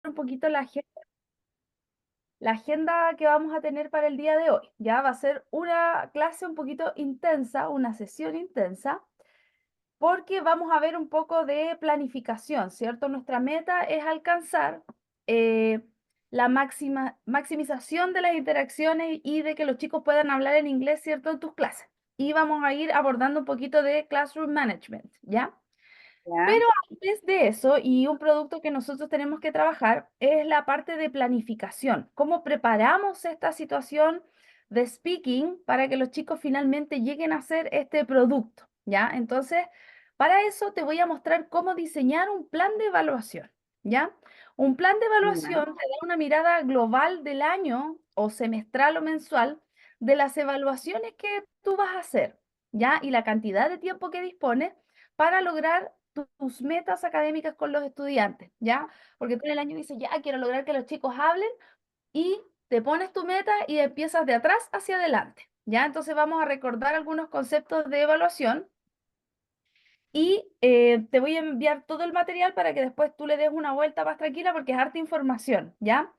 un poquito la agenda que vamos a tener para el día de hoy. Ya va a ser una clase un poquito intensa, una sesión intensa, porque vamos a ver un poco de planificación, ¿cierto? Nuestra meta es alcanzar eh, la maximización de las interacciones y de que los chicos puedan hablar en inglés, ¿cierto? En tus clases. Y vamos a ir abordando un poquito de classroom management, ¿ya? Ya, Pero antes de eso, y un producto que nosotros tenemos que trabajar, es la parte de planificación. ¿Cómo preparamos esta situación de speaking para que los chicos finalmente lleguen a hacer este producto? ¿Ya? Entonces, para eso te voy a mostrar cómo diseñar un plan de evaluación. ¿Ya? Un plan de ya, evaluación te da una mirada global del año o semestral o mensual de las evaluaciones que tú vas a hacer, ¿ya? Y la cantidad de tiempo que dispones para lograr tus metas académicas con los estudiantes, ¿ya? Porque tú en el año dices, ya, quiero lograr que los chicos hablen y te pones tu meta y empiezas de atrás hacia adelante, ¿ya? Entonces vamos a recordar algunos conceptos de evaluación y te voy a enviar todo el material para que después tú le des una vuelta más tranquila porque es harta información, ¿ya?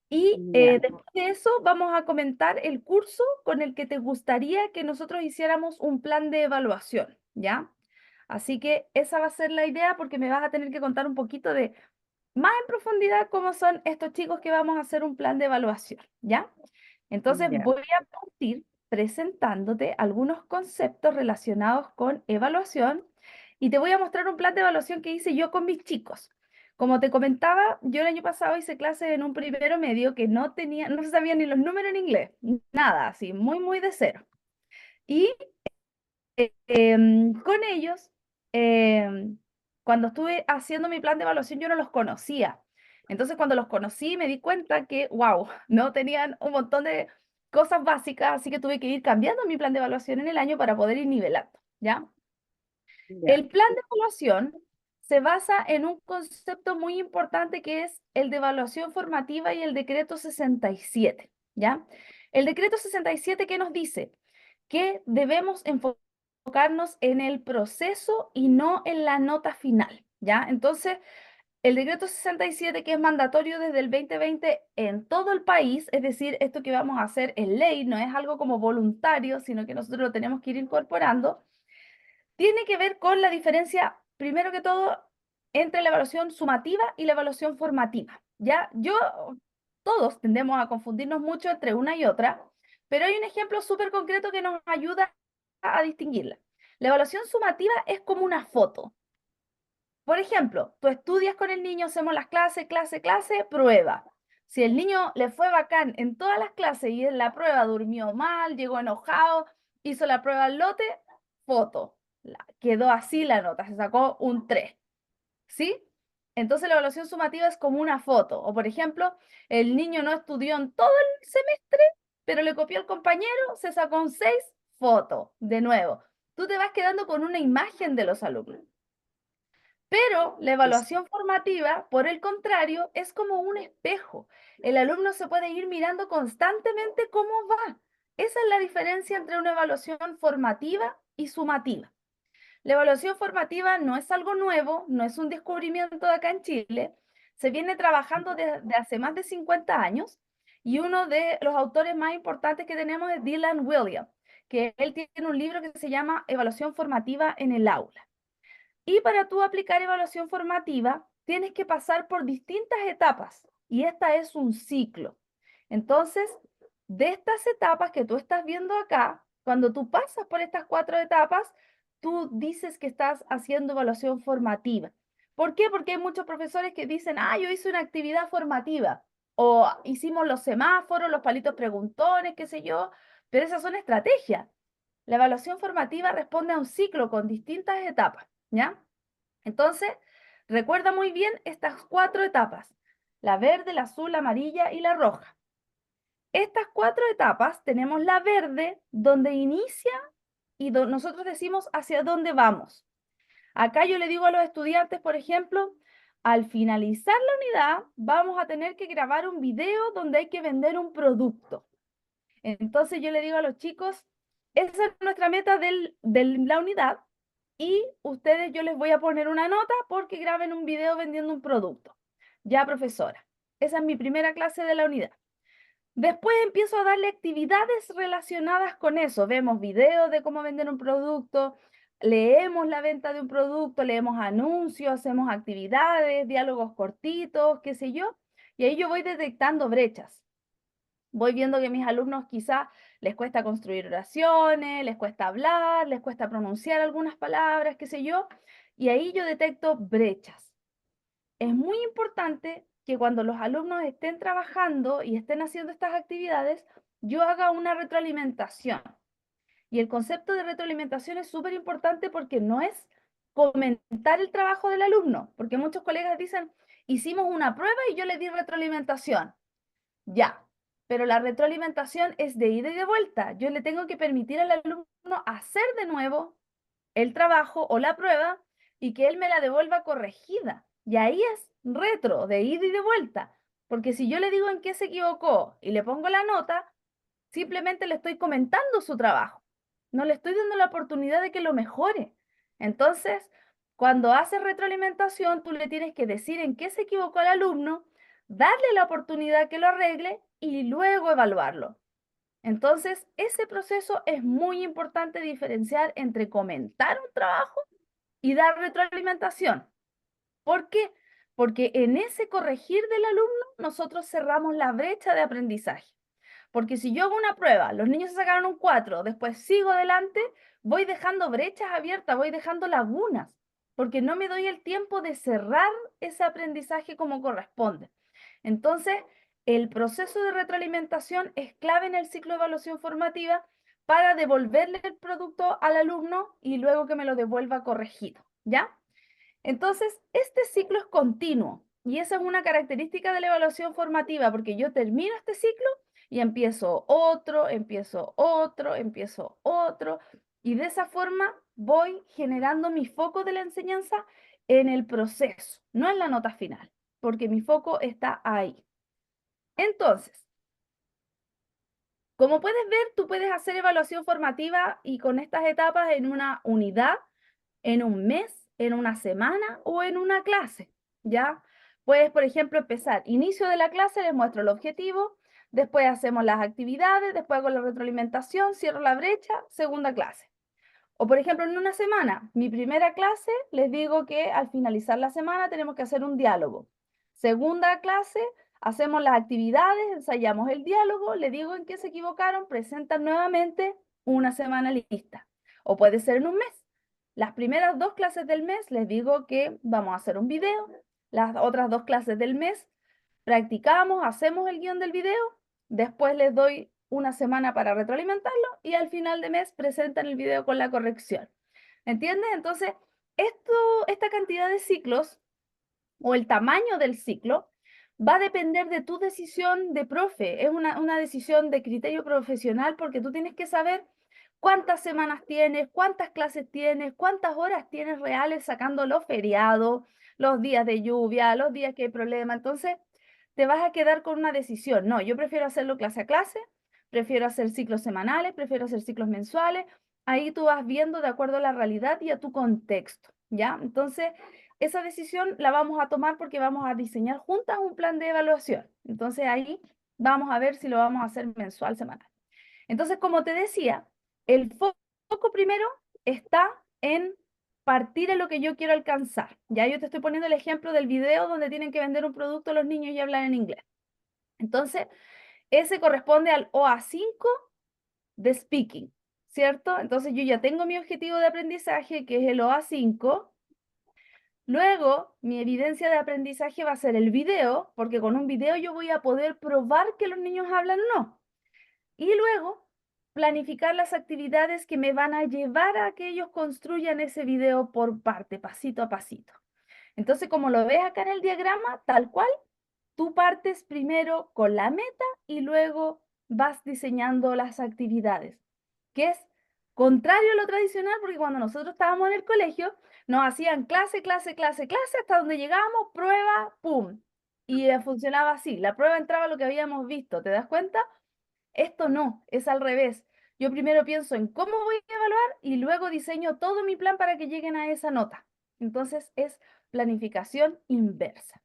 Y ya, después de eso vamos a comentar el curso con el que te gustaría que nosotros hiciéramos un plan de evaluación, ¿ya? Así que esa va a ser la idea porque me vas a tener que contar un poquito de más en profundidad cómo son estos chicos que vamos a hacer un plan de evaluación, ¿ya? Entonces ya, voy a partir presentándote algunos conceptos relacionados con evaluación y te voy a mostrar un plan de evaluación que hice yo con mis chicos. Como te comentaba, yo el año pasado hice clases en un primero medio que no tenía, no se sabían ni los números en inglés, nada, así, muy, muy de cero. Y con ellos, cuando estuve haciendo mi plan de evaluación, yo no los conocía. Entonces, cuando los conocí, me di cuenta que, wow, no tenían un montón de cosas básicas, así que tuve que ir cambiando mi plan de evaluación en el año para poder ir nivelando, ¿ya? ya, El plan de evaluación se basa en un concepto muy importante que es el de evaluación formativa y el decreto 67, ¿ya? El decreto 67, ¿qué nos dice? Que debemos enfocarnos en el proceso y no en la nota final, ¿ya? Entonces, el decreto 67, que es mandatorio desde el 2020 en todo el país, es decir, esto que vamos a hacer es ley, no es algo como voluntario, sino que nosotros lo tenemos que ir incorporando, tiene que ver con la diferencia, primero que todo, entre la evaluación sumativa y la evaluación formativa, ¿ya? Todos tendemos a confundirnos mucho entre una y otra, pero hay un ejemplo súper concreto que nos ayuda a distinguirla. La evaluación sumativa es como una foto. Por ejemplo, tú estudias con el niño, hacemos las clases, clase, prueba. Si el niño le fue bacán en todas las clases y en la prueba durmió mal, llegó enojado, hizo la prueba al lote, foto. Quedó así la nota, se sacó un 3, ¿sí? Entonces la evaluación sumativa es como una foto. O por ejemplo, el niño no estudió en todo el semestre, pero le copió al compañero, se sacó un 6, foto. De nuevo, tú te vas quedando con una imagen de los alumnos. Pero la es- evaluación formativa, por el contrario, es como un espejo. El alumno se puede ir mirando constantemente cómo va. Esa es la diferencia entre una evaluación formativa y sumativa. La evaluación formativa no es algo nuevo, no es un descubrimiento de acá en Chile. Se viene trabajando desde hace más de 50 años y uno de los autores más importantes que tenemos es Dylan Williams, que él tiene un libro que se llama Evaluación formativa en el aula. Y para tú aplicar evaluación formativa, tienes que pasar por distintas etapas y esta es un ciclo. Entonces, de estas etapas que tú estás viendo acá, cuando tú pasas por estas 4 etapas, tú dices que estás haciendo evaluación formativa. ¿Por qué? Porque hay muchos profesores que dicen, ah, yo hice una actividad formativa o hicimos los semáforos, los palitos preguntones, qué sé yo, pero esas son estrategias. La evaluación formativa responde a un ciclo con distintas etapas, ¿ya? Entonces, recuerda muy bien estas 4 etapas, la verde, la azul, la amarilla y la roja. Estas 4 etapas tenemos la verde donde inicia y nosotros decimos hacia dónde vamos. Acá yo le digo a los estudiantes, por ejemplo, al finalizar la unidad vamos a tener que grabar un video donde hay que vender un producto. Entonces yo le digo a los chicos, esa es nuestra meta de la unidad y ustedes yo les voy a poner una nota porque graben un video vendiendo un producto. Ya, profesora, esa es mi primera clase de la unidad. Después empiezo a darle actividades relacionadas con eso. Vemos videos de cómo vender un producto, leemos la venta de un producto, leemos anuncios, hacemos actividades, diálogos cortitos, qué sé yo. Y ahí yo voy detectando brechas. Voy viendo que a mis alumnos quizá les cuesta construir oraciones, les cuesta hablar, les cuesta pronunciar algunas palabras, qué sé yo. Y ahí yo detecto brechas. Es muy importante que cuando los alumnos estén trabajando y estén haciendo estas actividades, yo haga una retroalimentación. Y el concepto de retroalimentación es súper importante porque no es comentar el trabajo del alumno, porque muchos colegas dicen, hicimos una prueba y yo le di retroalimentación. Ya, pero la retroalimentación es de ida y de vuelta. Yo le tengo que permitir al alumno hacer de nuevo el trabajo o la prueba y que él me la devuelva corregida. Y ahí es retro, de ida y de vuelta. Porque si yo le digo en qué se equivocó y le pongo la nota, simplemente le estoy comentando su trabajo. No le estoy dando la oportunidad de que lo mejore. Entonces, cuando haces retroalimentación, tú le tienes que decir en qué se equivocó al alumno, darle la oportunidad que lo arregle y luego evaluarlo. Entonces, ese proceso es muy importante diferenciar entre comentar un trabajo y dar retroalimentación. ¿Por qué? Porque en ese corregir del alumno nosotros cerramos la brecha de aprendizaje. Porque si yo hago una prueba, los niños se sacaron un 4, después sigo adelante, voy dejando brechas abiertas, voy dejando lagunas, porque no me doy el tiempo de cerrar ese aprendizaje como corresponde. Entonces, el proceso de retroalimentación es clave en el ciclo de evaluación formativa para devolverle el producto al alumno y luego que me lo devuelva corregido, ¿ya? Entonces, este ciclo es continuo y esa es una característica de la evaluación formativa, porque yo termino este ciclo y empiezo otro, empiezo otro, empiezo otro, y de esa forma voy generando mi foco de la enseñanza en el proceso, no en la nota final, porque mi foco está ahí. Entonces, como puedes ver, tú puedes hacer evaluación formativa y con estas etapas en una unidad, en un mes, en una semana o en una clase, ¿ya? Puedes, por ejemplo, empezar, inicio de la clase, les muestro el objetivo, después hacemos las actividades, después hago la retroalimentación, cierro la brecha, segunda clase. O, por ejemplo, en una semana, mi primera clase, les digo que al finalizar la semana tenemos que hacer un diálogo. Segunda clase, hacemos las actividades, ensayamos el diálogo, le digo en qué se equivocaron, presentan nuevamente una semana lista. O puede ser en un mes. Las primeras 2 clases del mes les digo que vamos a hacer un video. Las otras 2 clases del mes practicamos, hacemos el guión del video, después les doy una semana para retroalimentarlo y al final de mes presentan el video con la corrección. ¿Entiendes? Entonces, esta cantidad de ciclos o el tamaño del ciclo va a depender de tu decisión de profe. Es una decisión de criterio profesional porque tú tienes que saber cuántas semanas tienes, cuántas clases tienes, cuántas horas tienes reales sacando los feriados, los días de lluvia, los días que hay problema. Entonces, te vas a quedar con una decisión. No, yo prefiero hacerlo clase a clase, prefiero hacer ciclos semanales, prefiero hacer ciclos mensuales. Ahí tú vas viendo de acuerdo a la realidad y a tu contexto, ¿ya? Entonces, esa decisión la vamos a tomar porque vamos a diseñar juntas un plan de evaluación. Entonces, ahí vamos a ver si lo vamos a hacer mensual, semanal. Entonces, como te decía, el foco primero está en partir en lo que yo quiero alcanzar. Ya yo te estoy poniendo el ejemplo del video donde tienen que vender un producto los niños y hablar en inglés. Entonces, ese corresponde al OA5 de speaking, ¿cierto? Entonces, yo ya tengo mi objetivo de aprendizaje, que es el OA5. Luego, mi evidencia de aprendizaje va a ser el video, porque con un video yo voy a poder probar que los niños hablan o no. Y luego, planificar las actividades que me van a llevar a que ellos construyan ese video por parte, pasito a pasito. Entonces, como lo ves acá en el diagrama, tal cual, tú partes primero con la meta y luego vas diseñando las actividades, que es contrario a lo tradicional, porque cuando nosotros estábamos en el colegio, nos hacían clase, clase, clase, clase, hasta donde llegábamos, prueba, pum. Y funcionaba así, la prueba entraba lo que habíamos visto, ¿te das cuenta? Esto no, es al revés. Yo primero pienso en cómo voy a evaluar y luego diseño todo mi plan para que lleguen a esa nota. Entonces es planificación inversa.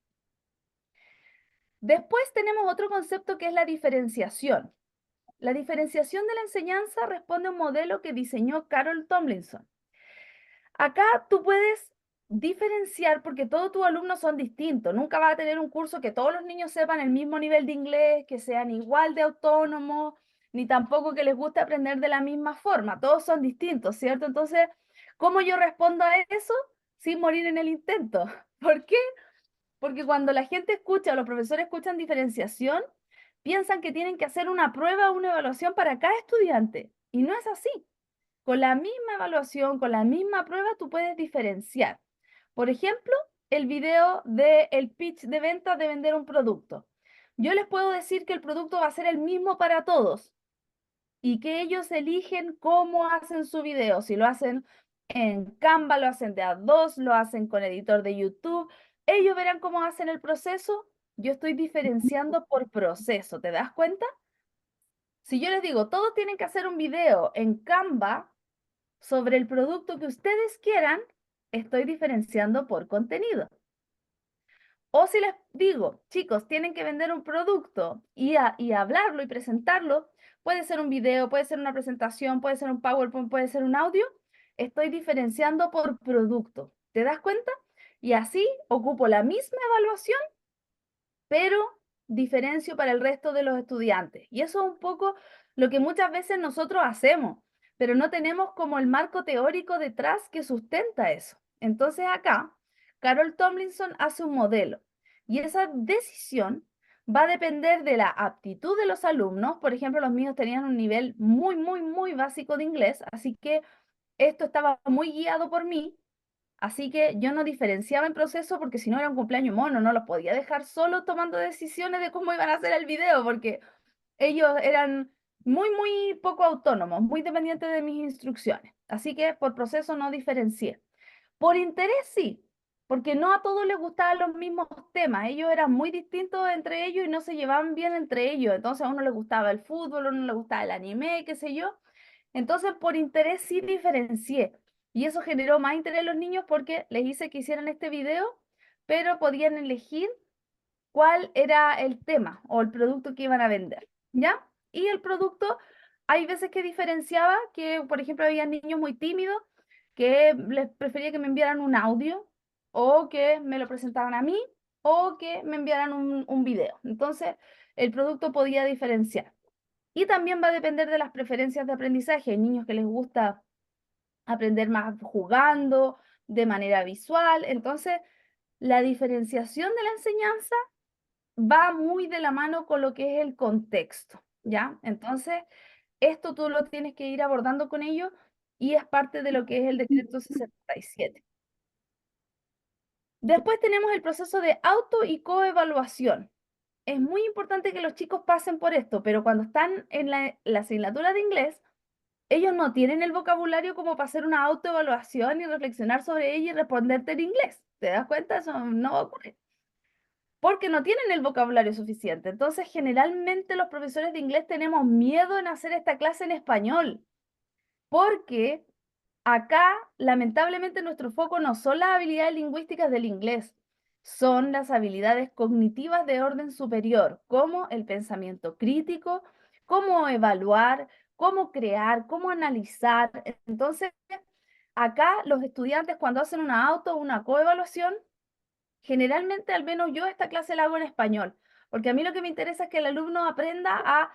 Después tenemos otro concepto que es la diferenciación. La diferenciación de la enseñanza responde a un modelo que diseñó Carol Tomlinson. Acá tú puedes diferenciar porque todos tus alumnos son distintos. Nunca vas a tener un curso que todos los niños sepan el mismo nivel de inglés, que sean igual de autónomos, ni tampoco que les guste aprender de la misma forma. Todos son distintos, ¿cierto? Entonces, ¿cómo yo respondo a eso sin morir en el intento? ¿Por qué? Porque cuando la gente escucha o los profesores escuchan diferenciación, piensan que tienen que hacer una prueba o una evaluación para cada estudiante. Y no es así. Con la misma evaluación, con la misma prueba, tú puedes diferenciar. Por ejemplo, el video del pitch de venta de vender un producto. Yo les puedo decir que el producto va a ser el mismo para todos y que ellos eligen cómo hacen su video. Si lo hacen en Canva, lo hacen de A2, lo hacen con editor de YouTube. Ellos verán cómo hacen el proceso. Yo estoy diferenciando por proceso. ¿Te das cuenta? Si yo les digo, todos tienen que hacer un video en Canva sobre el producto que ustedes quieran, estoy diferenciando por contenido. O si les digo, chicos, tienen que vender un producto y hablarlo y presentarlo, puede ser un video, puede ser una presentación, puede ser un PowerPoint, puede ser un audio, estoy diferenciando por producto. ¿Te das cuenta? Y así ocupo la misma evaluación pero diferencio para el resto de los estudiantes. Y eso es un poco lo que muchas veces nosotros hacemos, pero no tenemos como el marco teórico detrás que sustenta eso. Entonces acá, Carol Tomlinson hace un modelo y esa decisión va a depender de la aptitud de los alumnos. Por ejemplo, los míos tenían un nivel muy básico de inglés, así que esto estaba muy guiado por mí. Así que yo no diferenciaba en proceso porque si no era un cumpleaños mono, no los podía dejar solos tomando decisiones de cómo iban a hacer el video, porque ellos eran muy poco autónomos, muy dependientes de mis instrucciones. Así que por proceso no diferencié. Por interés sí, porque no a todos les gustaban los mismos temas. Ellos eran muy distintos entre ellos y no se llevaban bien entre ellos. Entonces a uno le gustaba el fútbol, a uno le gustaba el anime, qué sé yo. Entonces, por interés sí diferencié. Y eso generó más interés en los niños porque les hice que hicieran este video, pero podían elegir cuál era el tema o el producto que iban a vender, ¿ya? Y el producto, hay veces que diferenciaba que, por ejemplo, había niños muy tímidos que les prefería que me enviaran un audio o que me lo presentaran a mí o que me enviaran un video. Entonces, el producto podía diferenciar. Y también va a depender de las preferencias de aprendizaje. Hay niños que les gusta aprender más jugando, de manera visual. Entonces, la diferenciación de la enseñanza va muy de la mano con lo que es el contexto, ¿ya? Entonces, esto tú lo tienes que ir abordando con ellos y es parte de lo que es el decreto 67. Después tenemos el proceso de auto y coevaluación. Es muy importante que los chicos pasen por esto, pero cuando están en la asignatura de inglés, ellos no tienen el vocabulario como para hacer una autoevaluación y reflexionar sobre ella y responderte en inglés. ¿Te das cuenta? Eso no ocurre. Porque no tienen el vocabulario suficiente. Entonces, generalmente los profesores de inglés tenemos miedo en hacer esta clase en español, porque acá, lamentablemente, nuestro foco no son las habilidades lingüísticas del inglés, son las habilidades cognitivas de orden superior, como el pensamiento crítico, cómo evaluar, cómo crear, cómo analizar. Entonces, acá los estudiantes cuando hacen una auto o una coevaluación, generalmente, al menos yo esta clase la hago en español, porque a mí lo que me interesa es que el alumno aprenda a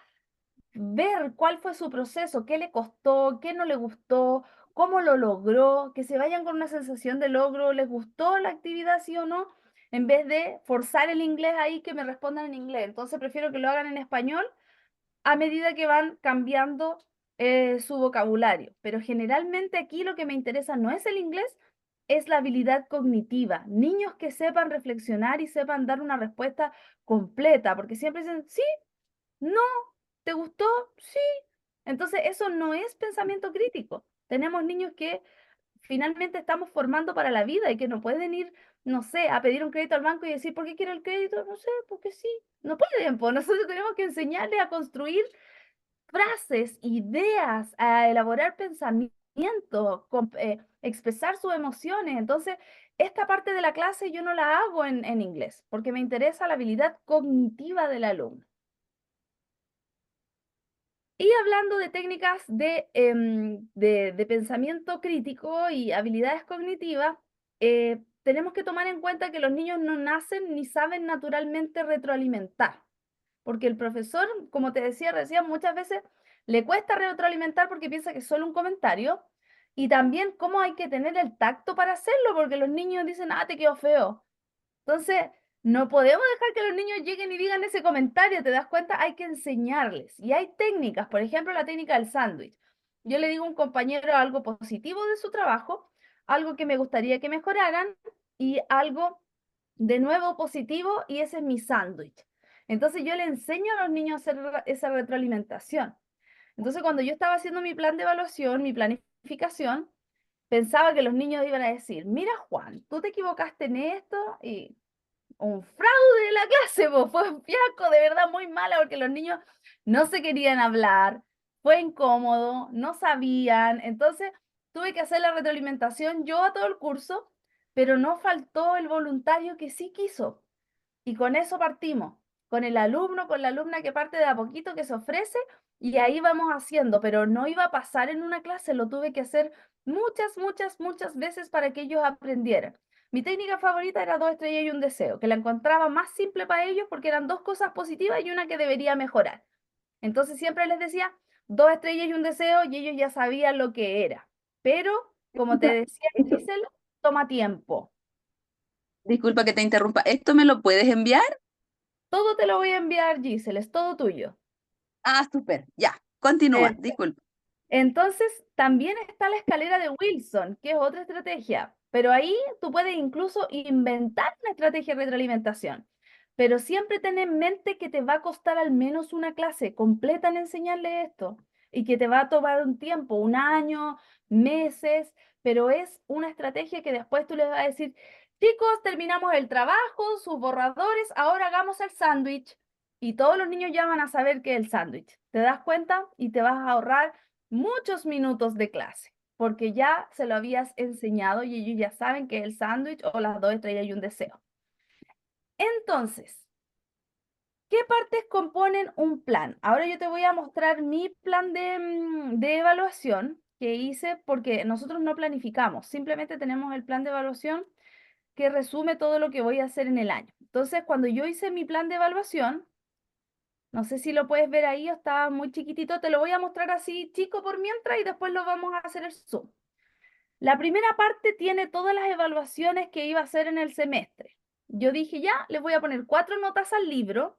ver cuál fue su proceso, qué le costó, qué no le gustó, cómo lo logró, que se vayan con una sensación de logro, les gustó la actividad, sí o no, en vez de forzar el inglés ahí que me respondan en inglés. Entonces prefiero que lo hagan en español a medida que van cambiando su vocabulario. Pero generalmente aquí lo que me interesa no es el inglés, es la habilidad cognitiva. Niños que sepan reflexionar y sepan dar una respuesta completa, porque siempre dicen, sí, no, ¿te gustó? Sí. Entonces, eso no es pensamiento crítico. Tenemos niños que finalmente estamos formando para la vida y que no pueden ir, no sé, a pedir un crédito al banco y decir, ¿por qué quiero el crédito? No sé, porque sí. No pueden, pues nosotros tenemos que enseñarles a construir frases, ideas, a elaborar pensamientos expresar sus emociones. Entonces, esta parte de la clase yo no la hago en inglés, porque me interesa la habilidad cognitiva del alumno. Y hablando de técnicas de pensamiento crítico y habilidades cognitivas, tenemos que tomar en cuenta que los niños no nacen ni saben naturalmente retroalimentar, porque el profesor, como te decía recién, muchas veces le cuesta retroalimentar porque piensa que es solo un comentario, y también cómo hay que tener el tacto para hacerlo, porque los niños dicen, ah, te quedó feo. Entonces, no podemos dejar que los niños lleguen y digan ese comentario, ¿te das cuenta? Hay que enseñarles. Y hay técnicas, por ejemplo, la técnica del sándwich. Yo le digo a un compañero algo positivo de su trabajo, algo que me gustaría que mejoraran y algo de nuevo positivo, y ese es mi sándwich. Entonces yo le enseño a los niños a hacer esa retroalimentación. Entonces cuando yo estaba haciendo mi plan de evaluación, mi planificación, pensaba que los niños iban a decir, mira Juan, tú te equivocaste en esto, y un fraude de la clase, po. Fue un fiasco de verdad muy mala porque los niños no se querían hablar, fue incómodo, no sabían, entonces tuve que hacer la retroalimentación yo a todo el curso, pero no faltó el voluntario que sí quiso. Y con eso partimos, con el alumno, con la alumna que parte de a poquito, que se ofrece, y ahí vamos haciendo, pero no iba a pasar en una clase, lo tuve que hacer muchas, muchas, muchas veces para que ellos aprendieran. Mi técnica favorita era 2 estrellas y un deseo, que la encontraba más simple para ellos porque eran 2 cosas positivas y una que debería mejorar. Entonces siempre les decía 2 estrellas y un deseo, y ellos ya sabían lo que era. Pero, como te Disculpa, decía, esto- Giselle, toma tiempo. disculpa que te interrumpa. ¿Esto me lo puedes enviar? Todo te lo voy a enviar, Giselle, es todo tuyo. Ah, súper. Ya, continúa. Disculpa. Entonces, también está la escalera de Wilson, que es otra estrategia, pero ahí tú puedes incluso inventar una estrategia de retroalimentación. Pero siempre ten en mente que te va a costar al menos una clase completa en enseñarle esto, y que te va a tomar un tiempo, un año, meses, pero es una estrategia que después tú les vas a decir, chicos, terminamos el trabajo, sus borradores, ahora hagamos el sándwich. Y todos los niños ya van a saber qué es el sándwich. ¿Te das cuenta? Y te vas a ahorrar muchos minutos de clase, porque ya se lo habías enseñado y ellos ya saben que es el sándwich o las 2 estrellas y un deseo. Entonces, ¿qué partes componen un plan? Ahora yo te voy a mostrar mi plan de evaluación que hice, porque nosotros no planificamos, simplemente tenemos el plan de evaluación que resume todo lo que voy a hacer en el año. Entonces, cuando yo hice mi plan de evaluación, no sé si lo puedes ver ahí o está muy chiquitito, te lo voy a mostrar así chico por mientras y después lo vamos a hacer el zoom. La primera parte tiene todas las evaluaciones que iba a hacer en el semestre. Yo dije, ya, les voy a poner 4 notas al libro,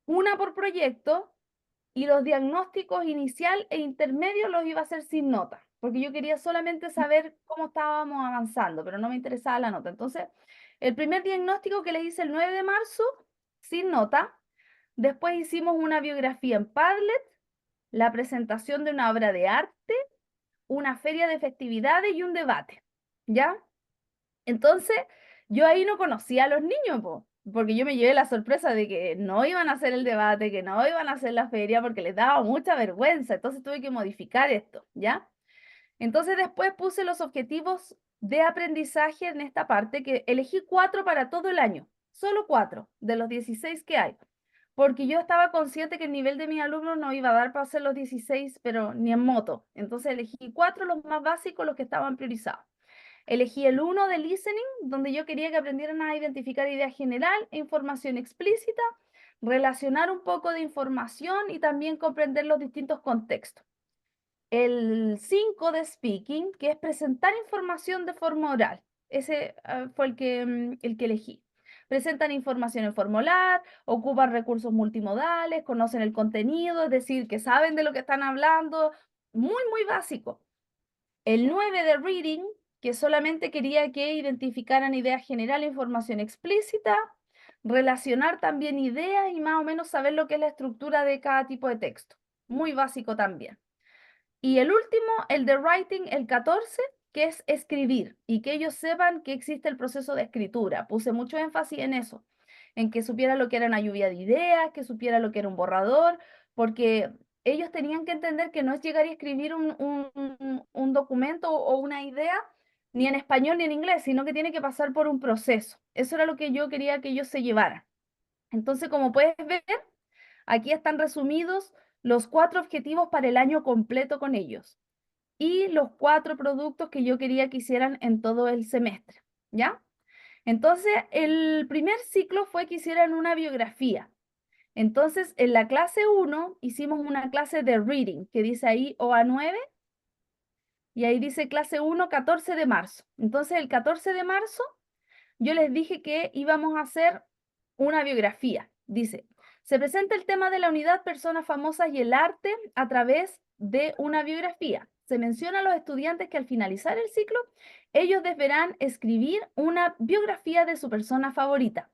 una por proyecto, y los diagnósticos inicial e intermedio los iba a hacer sin nota, porque yo quería solamente saber cómo estábamos avanzando, pero no me interesaba la nota. Entonces, el primer diagnóstico que le hice el 9 de marzo, sin nota. Después hicimos una biografía en Padlet, la presentación de una obra de arte, una feria de festividades y un debate. ¿Ya? Entonces, yo ahí no conocía a los niños, po, porque yo me llevé la sorpresa de que no iban a hacer el debate, que no iban a hacer la feria, porque les daba mucha vergüenza. Entonces tuve que modificar esto, ¿ya? Entonces después puse los objetivos de aprendizaje en esta parte, que elegí 4 para todo el año, solo 4 de los 16 que hay, porque yo estaba consciente que el nivel de mis alumnos no iba a dar para hacer los 16, pero ni en moto. Entonces elegí 4, los más básicos, los que estaban priorizados. Elegí el uno de listening, donde yo quería que aprendieran a identificar idea general e información explícita, relacionar un poco de información y también comprender los distintos contextos. El 5 de speaking, que es presentar información de forma oral. Ese fue el que elegí. Presentan información en forma oral, ocupan recursos multimodales, conocen el contenido, es decir, que saben de lo que están hablando. Muy, muy básico. El 9 de reading, que solamente quería que identificaran idea general e información explícita, relacionar también ideas y más o menos saber lo que es la estructura de cada tipo de texto. Muy básico también. Y el último, el de writing, el 14, que es escribir y que ellos sepan que existe el proceso de escritura. Puse mucho énfasis en eso, en que supiera lo que era una lluvia de ideas, que supiera lo que era un borrador, porque ellos tenían que entender que no es llegar y escribir un documento o una idea, ni en español ni en inglés, sino que tiene que pasar por un proceso. Eso era lo que yo quería que ellos se llevaran. Entonces, como puedes ver, aquí están resumidos los 4 objetivos para el año completo con ellos y los 4 productos que yo quería que hicieran en todo el semestre, ¿ya? Entonces, el primer ciclo fue que hicieran una biografía. Entonces, en la clase 1 hicimos una clase de reading, que dice ahí OA9, y ahí dice clase 1, 14 de marzo. Entonces, el 14 de marzo yo les dije que íbamos a hacer una biografía. Dice, se presenta el tema de la unidad personas famosas y el arte a través de una biografía. Se menciona a los estudiantes que al finalizar el ciclo, ellos deberán escribir una biografía de su persona favorita.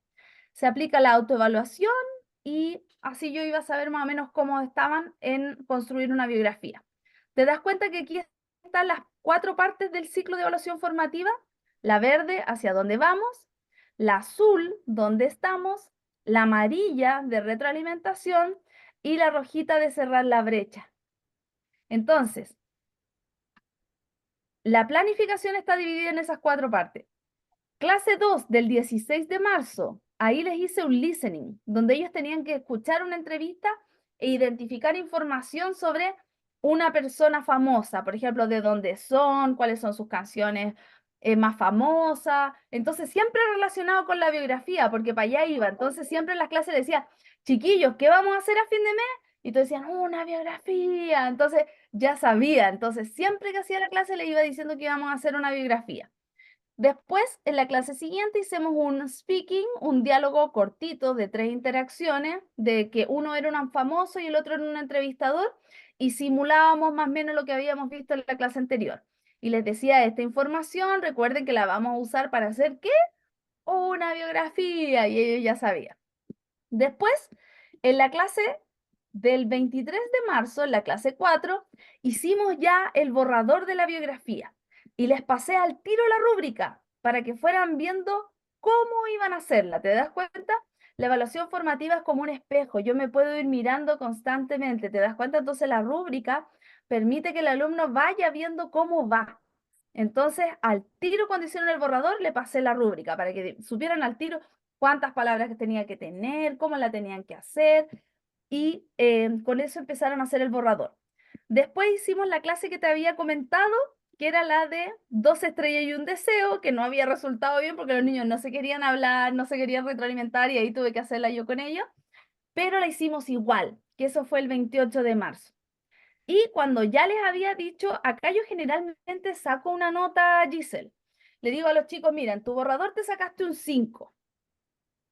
Se aplica la autoevaluación y así yo iba a saber más o menos cómo estaban en construir una biografía. ¿Te das cuenta que aquí están las 4 partes del ciclo de evaluación formativa? La verde, hacia dónde vamos; la azul, dónde estamos; la amarilla, de retroalimentación; y la rojita, de cerrar la brecha. Entonces, la planificación está dividida en esas 4 partes. Clase 2 del 16 de marzo, ahí les hice un listening, donde ellos tenían que escuchar una entrevista e identificar información sobre una persona famosa, por ejemplo, de dónde son, cuáles son sus canciones más famosas. Entonces, siempre relacionado con la biografía, porque para allá iba. Entonces, siempre en las clases decía, chiquillos, ¿qué vamos a hacer a fin de mes? Y todos decían, una biografía. Entonces, ya sabía. Entonces, siempre que hacía la clase le iba diciendo que íbamos a hacer una biografía. Después, en la clase siguiente, hicimos un speaking, un diálogo cortito de 3 interacciones, de que uno era un famoso y el otro era un entrevistador, y simulábamos más o menos lo que habíamos visto en la clase anterior. Y les decía, esta información, recuerden que la vamos a usar para hacer, ¿qué? Una biografía, y ellos ya sabían. Después, en la clase del 23 de marzo, en la clase 4, hicimos ya el borrador de la biografía y les pasé al tiro la rúbrica para que fueran viendo cómo iban a hacerla. ¿Te das cuenta? La evaluación formativa es como un espejo. Yo me puedo ir mirando constantemente. ¿Te das cuenta? Entonces la rúbrica permite que el alumno vaya viendo cómo va. Entonces, al tiro, cuando hicieron el borrador, le pasé la rúbrica para que supieran al tiro cuántas palabras que tenía que tener, cómo la tenían que hacer, y con eso empezaron a hacer el borrador. Después hicimos la clase que te había comentado, que era la de 2 estrellas y un deseo, que no había resultado bien porque los niños no se querían hablar, no se querían retroalimentar, y ahí tuve que hacerla yo con ellos, pero la hicimos igual, que eso fue el 28 de marzo. Y cuando ya les había dicho, acá yo generalmente saco una nota, Giselle. Le digo a los chicos, mira, en tu borrador te sacaste un 5,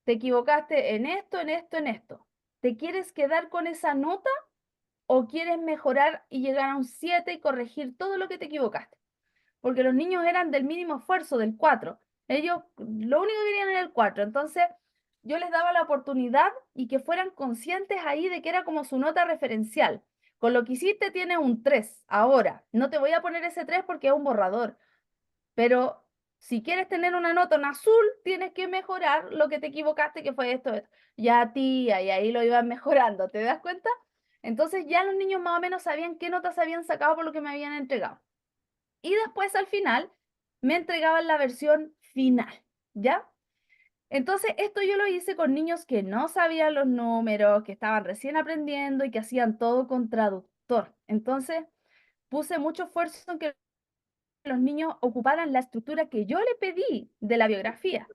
te equivocaste en esto, en esto, en esto. ¿Te quieres quedar con esa nota o quieres mejorar y llegar a un 7 y corregir todo lo que te equivocaste? Porque los niños eran del mínimo esfuerzo, del 4. Ellos lo único que querían era el 4. Entonces yo les daba la oportunidad y que fueran conscientes ahí de que era como su nota referencial. Con lo que hiciste tienes un 3. Ahora, no te voy a poner ese 3 porque es un borrador, pero si quieres tener una nota en azul, tienes que mejorar lo que te equivocaste, que fue esto, esto. Ya, tía, y ahí lo iban mejorando, ¿te das cuenta? Entonces ya los niños más o menos sabían qué notas habían sacado por lo que me habían entregado. Y después al final me entregaban la versión final, ¿ya? Entonces esto yo lo hice con niños que no sabían los números, que estaban recién aprendiendo y que hacían todo con traductor. Entonces puse mucho esfuerzo en que los niños ocuparan la estructura que yo le pedí de la biografía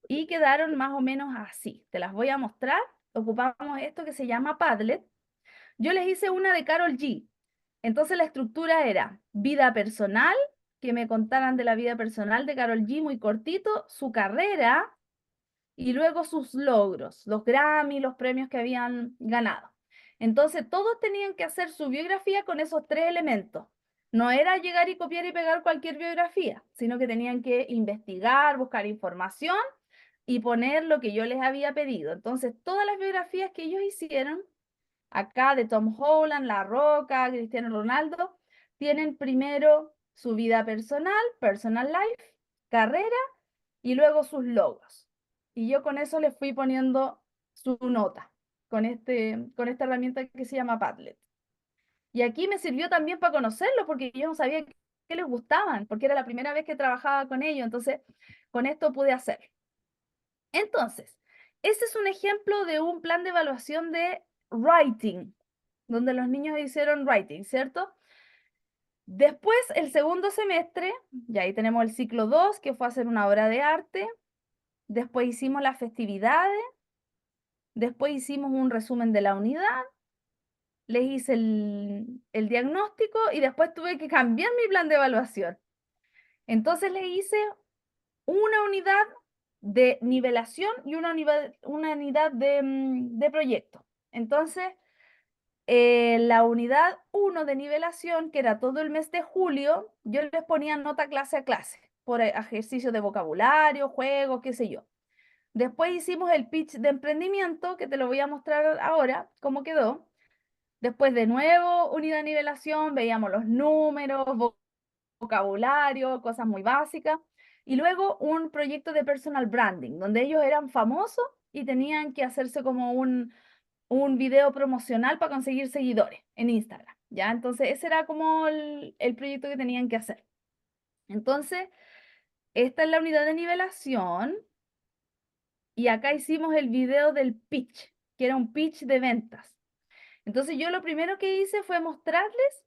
y quedaron más o menos así. Te las voy a mostrar. Ocupamos esto que se llama Padlet. Yo les hice una de Carol G. Entonces la estructura era vida personal, que me contaran de la vida personal de Carol G, muy cortito, su carrera y luego sus logros, los Grammy, los premios que habían ganado. Entonces todos tenían que hacer su biografía con esos 3 elementos. No era llegar y copiar y pegar cualquier biografía, sino que tenían que investigar, buscar información y poner lo que yo les había pedido. Entonces todas las biografías que ellos hicieron acá de Tom Holland, La Roca, Cristiano Ronaldo, tienen primero su vida personal, personal life, carrera y luego sus logros. Y yo con eso les fui poniendo su nota, con esta herramienta que se llama Padlet. Y aquí me sirvió también para conocerlos, porque yo no sabía qué les gustaban, porque era la primera vez que trabajaba con ellos, entonces con esto pude hacerlo. Entonces, este es un ejemplo de un plan de evaluación de writing, donde los niños hicieron writing, ¿cierto? Después, el segundo semestre, y ahí tenemos el ciclo 2, que fue hacer una obra de arte. Después hicimos las festividades. Después hicimos un resumen de la unidad. Les hice el diagnóstico y después tuve que cambiar mi plan de evaluación. Entonces les hice una unidad de nivelación y una unidad de proyecto. Entonces, la unidad 1 de nivelación, que era todo el mes de julio, yo les ponía nota clase a clase, por ejercicio de vocabulario, juegos, qué sé yo. Después hicimos el pitch de emprendimiento, que te lo voy a mostrar ahora, cómo quedó. Después de nuevo, unidad de nivelación, veíamos los números, vocabulario, cosas muy básicas. Y luego un proyecto de personal branding, donde ellos eran famosos y tenían que hacerse como un video promocional para conseguir seguidores en Instagram, ¿ya? Entonces ese era como el proyecto que tenían que hacer. Entonces, esta es la unidad de nivelación y acá hicimos el video del pitch, que era un pitch de ventas. Entonces yo lo primero que hice fue mostrarles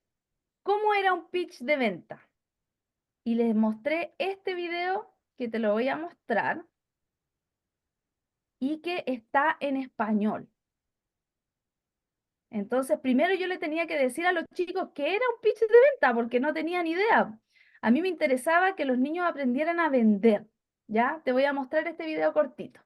cómo era un pitch de venta. Y les mostré este video que te lo voy a mostrar y que está en español. Entonces, primero yo le tenía que decir a los chicos que era un pitch de venta porque no tenían idea. A mí me interesaba que los niños aprendieran a vender. ¿Ya? Te voy a mostrar este video cortito.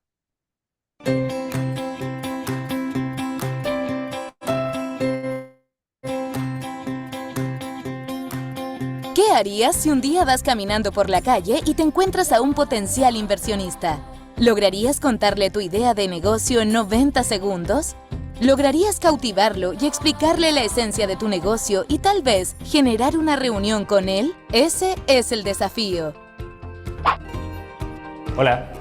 ¿Qué harías si un día vas caminando por la calle y te encuentras a un potencial inversionista? ¿Lograrías contarle tu idea de negocio en 90 segundos? ¿Lograrías cautivarlo y explicarle la esencia de tu negocio y tal vez generar una reunión con él? Ese es el desafío. Hola,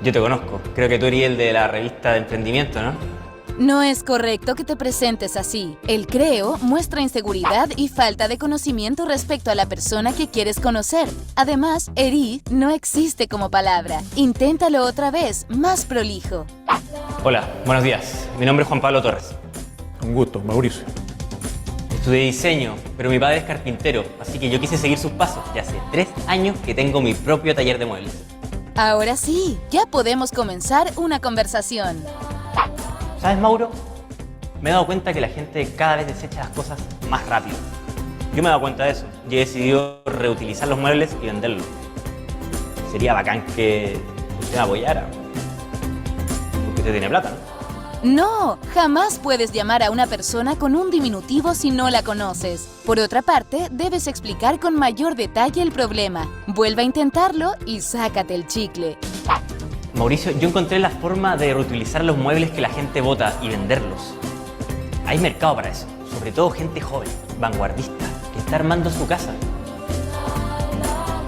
yo te conozco. Creo que tú eres el de la revista de emprendimiento, ¿no? No es correcto que te presentes así. El creo muestra inseguridad y falta de conocimiento respecto a la persona que quieres conocer. Además, herir no existe como palabra. Inténtalo otra vez, más prolijo. Hola, buenos días. Mi nombre es Juan Pablo Torres. Un gusto, Mauricio. Estudié diseño, pero mi padre es carpintero, así que yo quise seguir sus pasos. Y hace 3 años que tengo mi propio taller de muebles. Ahora sí, ya podemos comenzar una conversación. ¿Sabes, Mauro? Me he dado cuenta que la gente cada vez desecha las cosas más rápido. Yo me he dado cuenta de eso y he decidido reutilizar los muebles y venderlos. Sería bacán que usted me apoyara. Porque usted tiene plata, ¿no? No, jamás puedes llamar a una persona con un diminutivo si no la conoces. Por otra parte, debes explicar con mayor detalle el problema. Vuelve a intentarlo y sácate el chicle. Mauricio, yo encontré la forma de reutilizar los muebles que la gente bota y venderlos. Hay mercado para eso, sobre todo gente joven, vanguardista, que está armando su casa.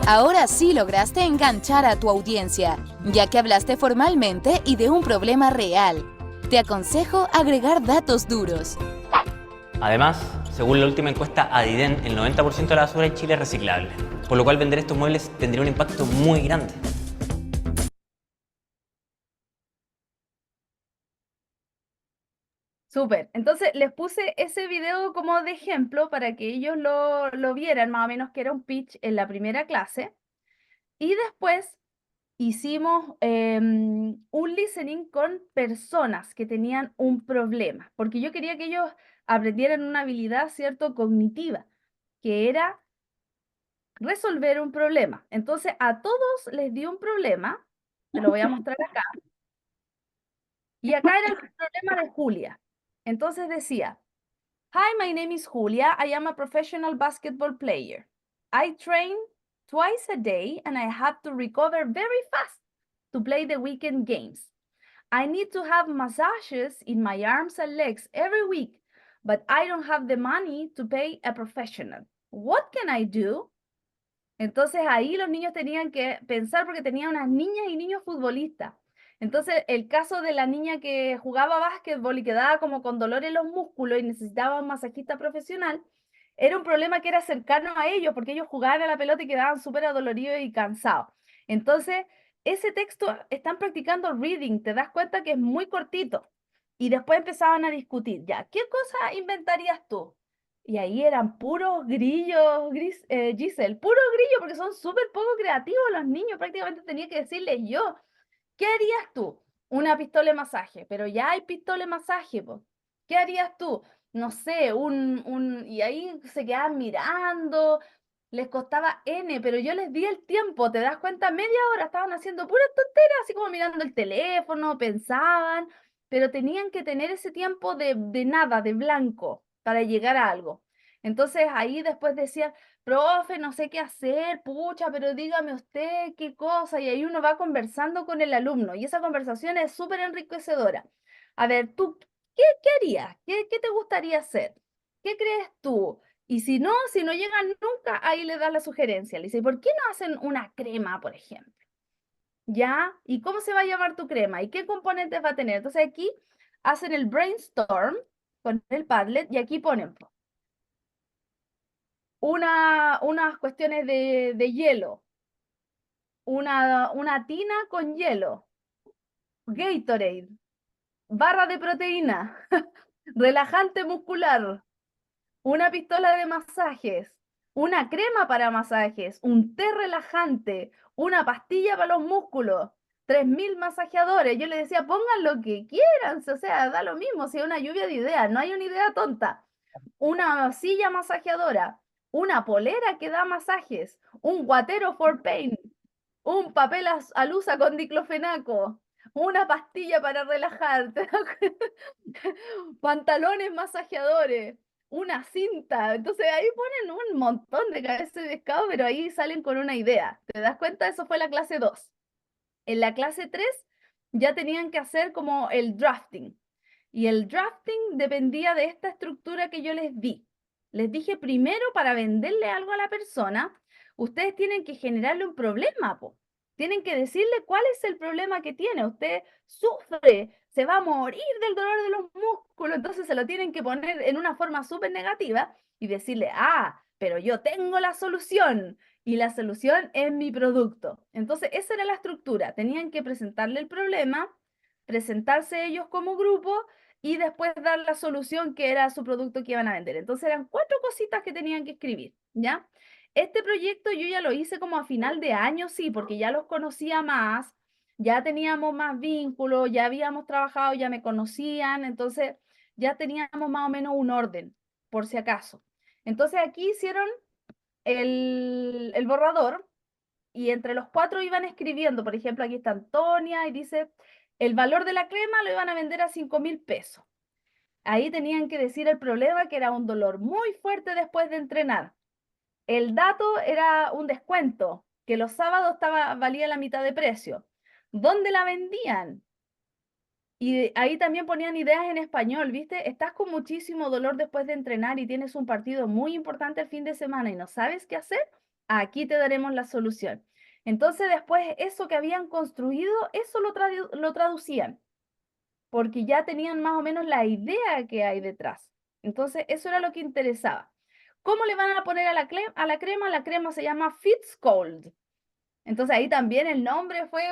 Ahora sí lograste enganchar a tu audiencia, ya que hablaste formalmente y de un problema real. Te aconsejo agregar datos duros. Además, según la última encuesta Adiden, el 90% de la basura en Chile es reciclable, por lo cual vender estos muebles tendría un impacto muy grande. Súper. Entonces les puse ese video como de ejemplo para que ellos lo vieran más o menos que era un pitch en la primera clase. Y después hicimos un listening con personas que tenían un problema, porque yo quería que ellos aprendieran una habilidad, ¿cierto?, cognitiva, que era resolver un problema. Entonces a todos les di un problema, te lo voy a mostrar acá, y acá era el problema de Julia. Entonces decía, Hi, my name is Julia. I am a professional basketball player. I train twice a day and I have to recover very fast to play the weekend games. I need to have massages in my arms and legs every week, but I don't have the money to pay a professional. What can I do? Entonces ahí los niños tenían que pensar porque tenían unas niñas y niños futbolistas. Entonces, el caso de la niña que jugaba básquetbol y quedaba como con dolor en los músculos y necesitaba un masajista profesional, era un problema que era cercano a ellos, porque ellos jugaban a la pelota y quedaban súper adoloridos y cansados. Entonces, ese texto están practicando reading, te das cuenta que es muy cortito. Y después empezaban a discutir, ya, ¿qué cosa inventarías tú? Y ahí eran puros grillos, Giselle, puros grillos, porque son súper poco creativos los niños, prácticamente tenía que decirles yo, ¿qué harías tú? Una pistola de masaje, pero ya hay pistola de masaje, po. ¿Qué harías tú? No sé, y ahí se quedaban mirando, les costaba N, pero yo les di el tiempo, ¿te das cuenta? Media hora estaban haciendo puras tonteras, así como mirando el teléfono, pensaban, pero tenían que tener ese tiempo de nada, de blanco, para llegar a algo. Entonces ahí después decían, profe, no sé qué hacer, pucha, pero dígame usted qué cosa, y ahí uno va conversando con el alumno, y esa conversación es súper enriquecedora. A ver, ¿tú qué harías? ¿Qué te gustaría hacer? ¿Qué crees tú? Y si no llegan nunca, ahí le das la sugerencia. Le dice, ¿por qué no hacen una crema, por ejemplo? ¿Ya? ¿Y cómo se va a llamar tu crema? ¿Y qué componentes va a tener? Entonces aquí hacen el brainstorm con el Padlet y aquí ponen unas cuestiones de hielo, una tina con hielo, Gatorade, barra de proteína, relajante muscular, una pistola de masajes, una crema para masajes, un té relajante, una pastilla para los músculos, 3000 masajeadores. Yo le decía, pongan lo que quieran, o sea, da lo mismo, si es una lluvia de ideas, no hay una idea tonta. Una silla masajeadora, una polera que da masajes, un guatero for pain, un papel alusa con diclofenaco, una pastilla para relajar, pantalones masajeadores, una cinta. Entonces ahí ponen un montón de cabezas de pescado, pero ahí salen con una idea. ¿Te das cuenta? Eso fue la clase 2. En la clase 3 ya tenían que hacer como el drafting. Y el drafting dependía de esta estructura que yo les di. Les dije primero, para venderle algo a la persona, ustedes tienen que generarle un problema, po. Tienen que decirle cuál es el problema que tiene. Usted sufre, se va a morir del dolor de los músculos, entonces se lo tienen que poner en una forma súper negativa y decirle, pero yo tengo la solución y la solución es mi producto. Entonces esa era la estructura. Tenían que presentarle el problema, presentarse ellos como grupo y después dar la solución que era su producto que iban a vender. Entonces eran 4 cositas que tenían que escribir, ¿ya? Este proyecto yo ya lo hice como a final de año, sí, porque ya los conocía más, ya teníamos más vínculos, ya habíamos trabajado, ya me conocían, entonces ya teníamos más o menos un orden, por si acaso. Entonces aquí hicieron el borrador y entre los 4 iban escribiendo, por ejemplo, aquí está Antonia y dice, el valor de la crema lo iban a vender a 5.000 pesos. Ahí tenían que decir el problema, que era un dolor muy fuerte después de entrenar. El dato era un descuento, que los sábados valía la mitad de precio. ¿Dónde la vendían? Y ahí también ponían ideas en español, ¿viste? Estás con muchísimo dolor después de entrenar y tienes un partido muy importante el fin de semana y no sabes qué hacer. Aquí te daremos la solución. Entonces después eso que habían construido, eso lo traducían, porque ya tenían más o menos la idea que hay detrás. Entonces eso era lo que interesaba. ¿Cómo le van a poner a la crema? La crema se llama Fitzcold. Entonces ahí también el nombre fue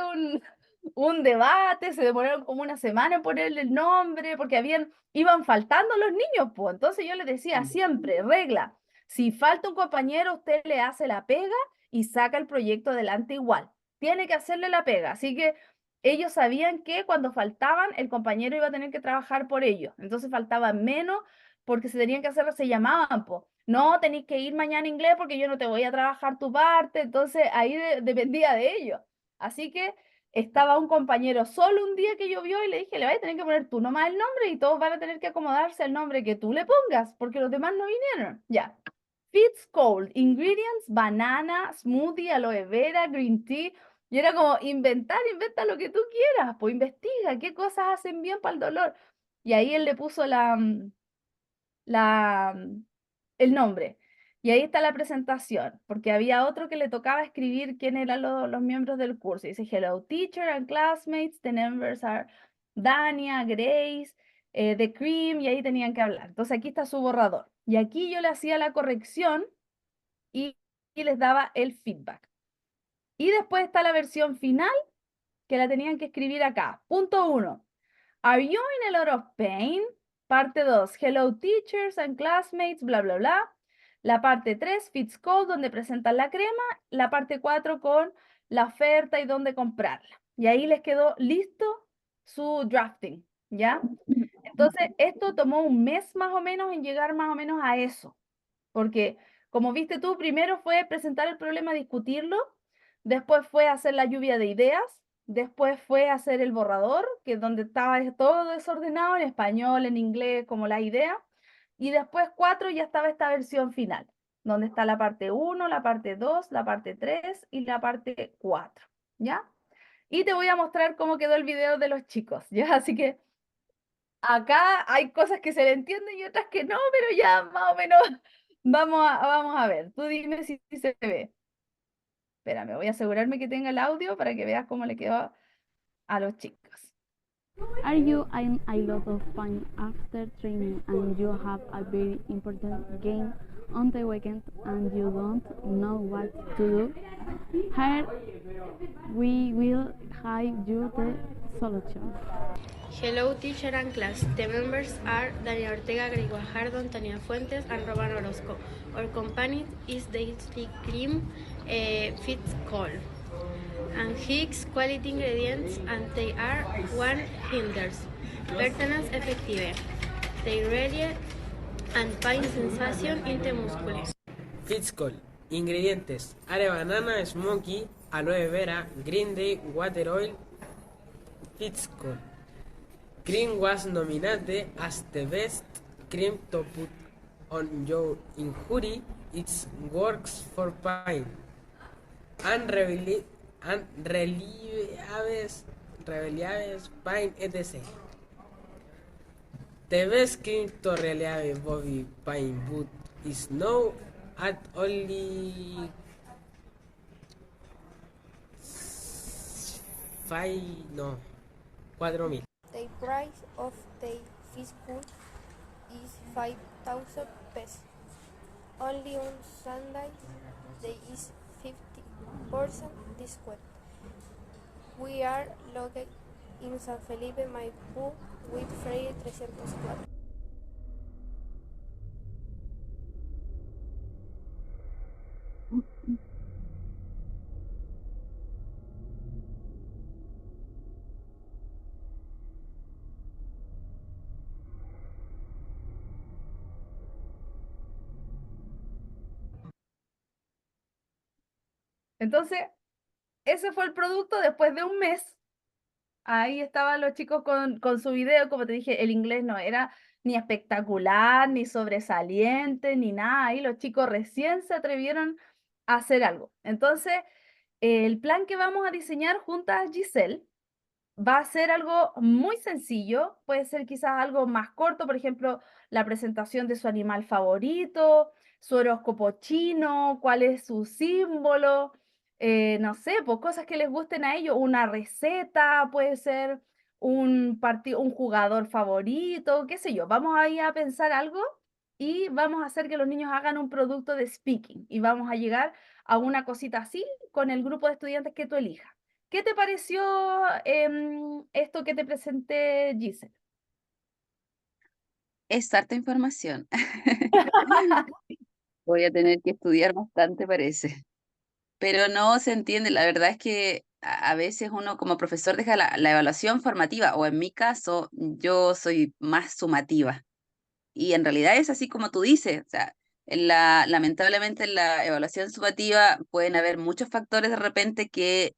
un debate, se demoraron como una semana en ponerle el nombre, porque iban faltando los niños, pues. Entonces yo les decía siempre, regla, si falta un compañero, usted le hace la pega y saca el proyecto adelante igual. Tiene que hacerle la pega. Así que ellos sabían que cuando faltaban, el compañero iba a tener que trabajar por ellos. Entonces faltaban menos porque se tenían que hacer, se llamaban, pues. No, tenéis que ir mañana a inglés porque yo no te voy a trabajar tu parte. Entonces ahí dependía de ellos. Así que estaba un compañero solo un día que llovió y le dije, le vas a tener que poner tú nomás el nombre y todos van a tener que acomodarse al nombre que tú le pongas, porque los demás no vinieron. Ya. Fitzcold, ingredients, banana, smoothie, aloe vera, green tea. Y era como inventa lo que tú quieras, pues investiga qué cosas hacen bien para el dolor. Y ahí él le puso el nombre. Y ahí está la presentación, porque había otro que le tocaba escribir quién eran los miembros del curso. Dice, hello teacher and classmates, the members are Dania, Grace, The Cream, y ahí tenían que hablar. Entonces aquí está su borrador. Y aquí yo le hacía la corrección y les daba el feedback. Y después está la versión final, que la tenían que escribir acá. Punto 1. Are you in a lot of pain? Parte 2. Hello teachers and classmates, bla, bla, bla. La parte 3, Fits Call, donde presentan la crema. La parte 4 con la oferta y dónde comprarla. Y ahí les quedó listo su drafting, ¿ya? Entonces, esto tomó un mes más o menos en llegar más o menos a eso. Porque, como viste tú, primero fue presentar el problema, discutirlo. Después fue hacer la lluvia de ideas. Después fue hacer el borrador, que es donde estaba todo desordenado en español, en inglés, como la idea. Y después 4 ya estaba esta versión final, donde está la parte 1, la parte 2, la parte 3 y la parte 4, ¿ya? Y te voy a mostrar cómo quedó el video de los chicos, ¿ya? Así que acá hay cosas que se le entienden y otras que no, pero ya más o menos vamos a ver. Tú dime si se ve. Espérame, voy a asegurarme que tenga el audio para que veas cómo le quedó a los chicos. Are you in a lot of pain after training and you have a very important game on the weekend and you don't know what to do? Here we will give you the solution. Hello teacher and class. The members are Daniel Ortega, Greg Guajardo, Antonia Fuentes, and Roman Orozco. Our company is Daily Cream Fits Call. And Higgs quality ingredients and they are one hinders. Pertenance effective. They radiate and pain sensation in the muscles. Fitzcol. Ingredientes: are banana, smoky, aloe vera, green day, water oil. Fitzcol. Cream was nominated as the best cream to put on your injury. It works for pain. Reliables, pain, etc. The best cream to relieve body pain but is now at only 4,000. The price of the Fitzcol is 5,000 pesos. Only on Sunday there is 50% discount. We are located in San Felipe, Maipú, with Freire 304. Entonces, ese fue el producto después de un mes. Ahí estaban los chicos con su video, como te dije, el inglés no era ni espectacular, ni sobresaliente, ni nada. Ahí los chicos recién se atrevieron a hacer algo. Entonces, el plan que vamos a diseñar juntas, Giselle, va a ser algo muy sencillo, puede ser quizás algo más corto, por ejemplo, la presentación de su animal favorito, su horóscopo chino, cuál es su símbolo, no sé, pues cosas que les gusten a ellos, una receta, puede ser un jugador favorito, qué sé yo, vamos ahí a pensar algo y vamos a hacer que los niños hagan un producto de speaking y vamos a llegar a una cosita así con el grupo de estudiantes que tú elijas. ¿Qué te pareció esto que te presenté, Giselle? Es harta información. Voy a tener que estudiar bastante, parece. Pero no se entiende. La verdad es que a veces uno como profesor deja la evaluación formativa, o en mi caso, yo soy más sumativa. Y en realidad es así como tú dices. O sea, lamentablemente en la evaluación sumativa pueden haber muchos factores de repente que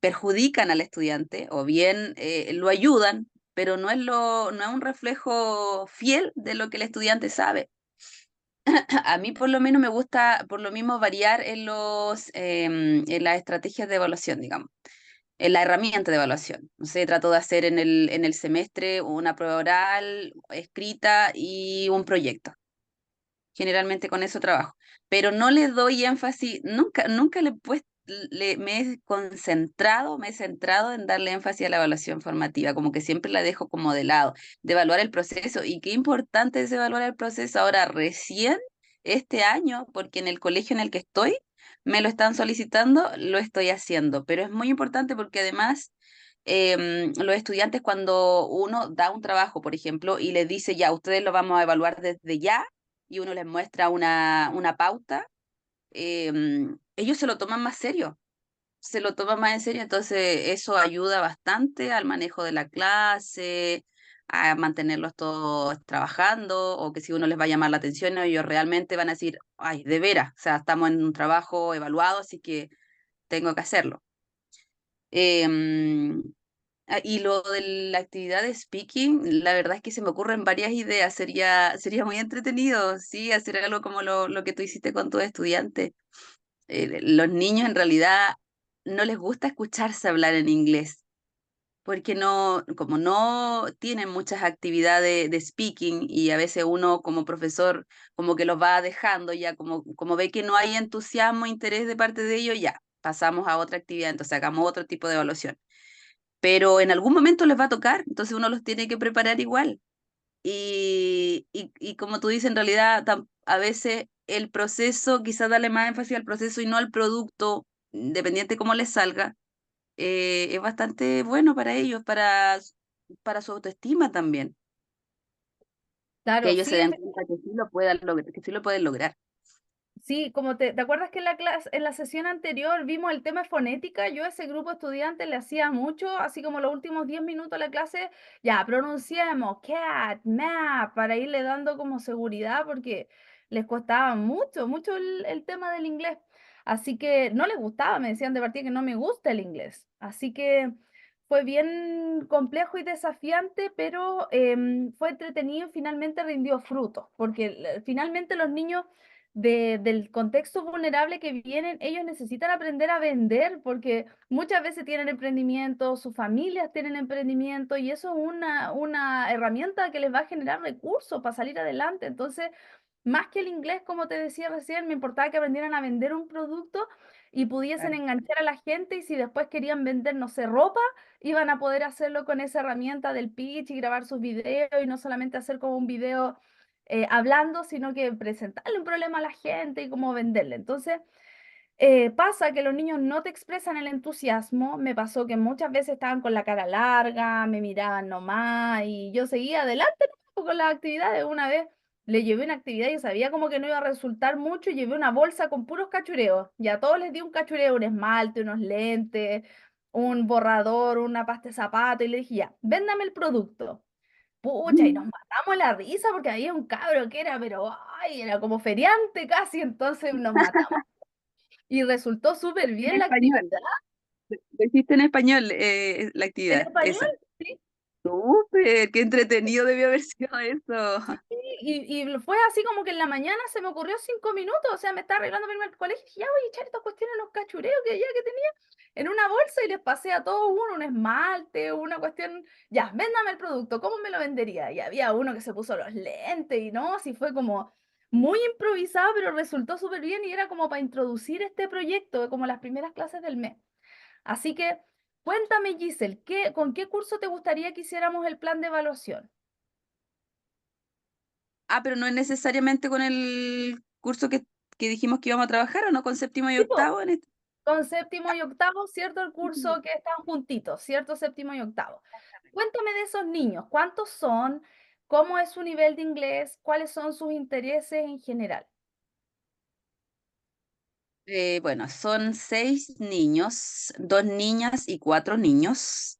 perjudican al estudiante o bien lo ayudan, pero no es un reflejo fiel de lo que el estudiante sabe. A mí por lo menos me gusta por lo mismo variar en las estrategias de evaluación, digamos, en la herramienta de evaluación. No sé, trato de hacer en el semestre una prueba oral, escrita y un proyecto. Generalmente con eso trabajo, pero no le doy énfasis, nunca le he puesto, me he concentrado, me he centrado en darle énfasis a la evaluación formativa, como que siempre la dejo como de lado, de evaluar el proceso. Y qué importante es evaluar el proceso ahora recién este año, porque en el colegio en el que estoy me lo están solicitando, lo estoy haciendo, pero es muy importante porque además los estudiantes cuando uno da un trabajo, por ejemplo, y les dice ya, ustedes lo vamos a evaluar desde ya, y uno les muestra una pauta, ellos se lo toman más serio, se lo toman más en serio, entonces eso ayuda bastante al manejo de la clase, a mantenerlos todos trabajando, o que si uno les va a llamar la atención, ellos realmente van a decir, ay, de veras, o sea, estamos en un trabajo evaluado, así que tengo que hacerlo. Em, y lo de la actividad de speaking, la verdad es que se me ocurren varias ideas. Sería muy entretenido, sí, hacer algo como lo que tú hiciste con tus estudiantes. Los niños en realidad no les gusta escucharse hablar en inglés, porque no, como no tienen muchas actividades de speaking y a veces uno como profesor como que los va dejando ya, como ve que no hay entusiasmo, interés de parte de ellos, ya, pasamos a otra actividad, entonces hagamos otro tipo de evaluación, pero en algún momento les va a tocar, entonces uno los tiene que preparar igual. Y como tú dices, en realidad a veces el proceso, quizás darle más énfasis al proceso y no al producto, dependiente cómo les salga, es bastante bueno para ellos, para su autoestima también, que Claro, ellos se sí, den cuenta que sí lo puedan lograr, que sí lo pueden lograr. sí, como te acuerdas que en la clase, en la sesión anterior vimos el tema de fonética. Yo a ese grupo de estudiantes le hacía mucho, así como los últimos 10 minutos de la clase, ya pronunciemos cat, map, para irle dando como seguridad, porque les costaba mucho el tema del inglés. Así que no les gustaba, me decían de partida que no me gusta el inglés. Así que fue bien complejo y desafiante, pero fue entretenido y finalmente rindió frutos, porque finalmente los niños del contexto vulnerable que vienen, ellos necesitan aprender a vender porque muchas veces tienen emprendimiento, sus familias tienen emprendimiento y eso es una herramienta que les va a generar recursos para salir adelante. Entonces, más que el inglés, como te decía recién, me importaba que aprendieran a vender un producto y pudiesen Claro. enganchar a la gente y si después querían vender, no sé, ropa, iban a poder hacerlo con esa herramienta del pitch y grabar sus videos y no solamente hacer como un video hablando, sino que presentarle un problema a la gente y cómo venderle. Entonces, pasa que los niños no te expresan el entusiasmo. Me pasó que muchas veces estaban con la cara larga, me miraban nomás y yo seguía adelante ¿no? con las actividades. Una vez le llevé una actividad y yo sabía como que no iba a resultar mucho y llevé una bolsa con puros cachureos. Y a todos les di un cachureo, un esmalte, unos lentes, un borrador, una pasta de zapato y le dije, ya, véndame el producto. Pucha, y nos matamos la risa porque había un cabro que era, pero, ay, era como feriante casi, entonces nos matamos. Y resultó súper En bien la actividad. español, lo hiciste en español, la ¿En actividad, español? esa. Sí. Súper, qué entretenido debió haber sido eso. Y fue así como que en la mañana se me ocurrió 5 minutos, o sea, me estaba arreglando para irme al colegio y dije, ya voy a echar estas cuestiones en los cachureos que tenía en una bolsa y les pasé a todos uno, un esmalte, una cuestión, ya, véndame el producto, ¿cómo me lo vendería? Y había uno que se puso los lentes y no, así fue como muy improvisado, pero resultó súper bien y era como para introducir este proyecto, como las primeras clases del mes. Así que cuéntame, Giselle, ¿con qué curso te gustaría que hiciéramos el plan de evaluación? Ah, pero no es necesariamente con el curso que dijimos que íbamos a trabajar, ¿o no? Con séptimo y Tipo, octavo en este. con séptimo y octavo, ¿cierto? El curso que están juntitos, ¿cierto? Séptimo y octavo. Cuéntame de esos niños, ¿cuántos son? ¿Cómo es su nivel de inglés? ¿Cuáles son sus intereses en general? Bueno, son 6 niños, 2 niñas y 4 niños.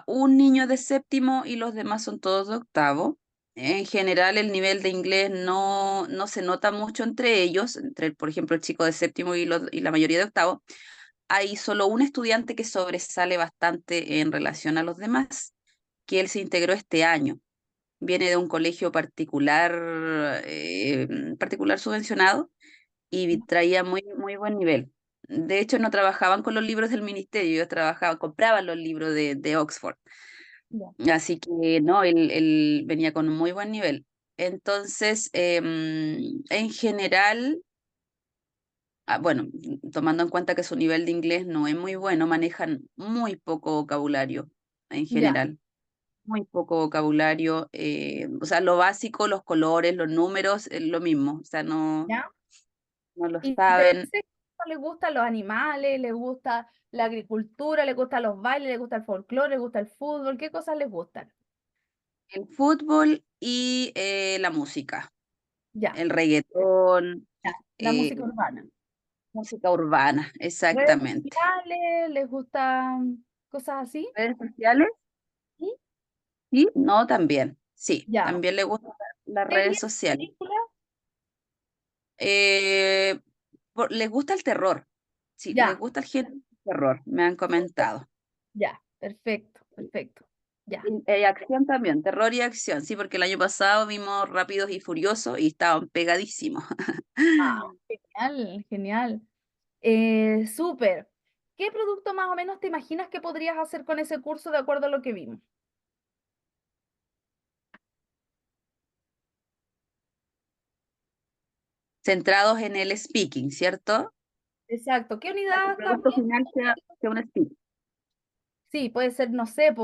Un niño de séptimo y los demás son todos de octavo. En general, el nivel de inglés no se nota mucho entre ellos, entre, por ejemplo, el chico de séptimo y la mayoría de octavo. Hay solo un estudiante que sobresale bastante en relación a los demás, que él se integró este año. Viene de un colegio particular subvencionado y traía muy buen nivel. De hecho, no trabajaban con los libros del ministerio, ellos compraban los libros de Oxford. Ya. Así que no, él venía con un muy buen nivel. Entonces, en general, bueno, tomando en cuenta que su nivel de inglés no es muy bueno, manejan muy poco vocabulario en Ya, general, muy poco vocabulario. O sea, lo básico, los colores, los números, es lo mismo, o sea, ya. no lo ¿Y te saben. dice que les gustan los animales, les gusta la agricultura, les gustan los bailes, les gusta el folclore, les gusta el fútbol? ¿Qué cosas les gustan? El fútbol y la música, Ya, el reggaetón, ya. La eh, música urbana. música urbana, ¿Redes exactamente. sociales? ¿Les gustan cosas así? ¿Redes sociales? ¿Sí? Sí, no, también. Sí, Ya. también le gustan las redes ¿Series, sociales. películas? Eh, les gusta el terror. Sí, les Ya, gusta el género del terror, me han comentado. ya. Perfecto, perfecto. Ya. Y acción también, terror y acción, sí, porque el año pasado vimos Rápidos y Furiosos y estaban pegadísimos. Ah, genial, genial. Súper. ¿Qué producto más o menos te imaginas que podrías hacer con ese curso de acuerdo a lo que vimos? Centrados en el speaking, ¿cierto? Exacto. ¿Qué Para que el unidad producto también? final sea un speaking. Sí, puede ser, no sé,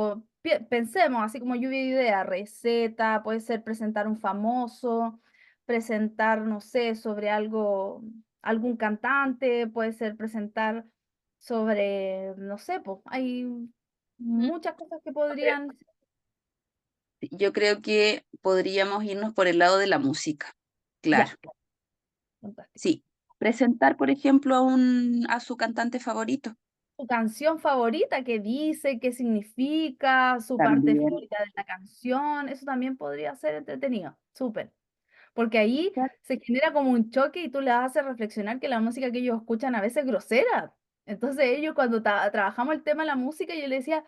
pensemos, así como lluvia de idea, receta, puede ser presentar un famoso, presentar, no sé, sobre algo, algún cantante, puede ser presentar sobre, no sé, pues hay muchas cosas que podrían, Yo creo que podríamos irnos por el lado de la música. Claro, ya, fantástico. sí. Presentar, por ejemplo, a su cantante favorito. Su canción favorita, qué dice, qué significa, su parte También. favorita de la canción, eso también podría ser entretenido, súper. Porque ahí se genera como un choque y tú le haces reflexionar que la música que ellos escuchan a veces es grosera. Entonces ellos cuando trabajamos el tema de la música, yo le decía,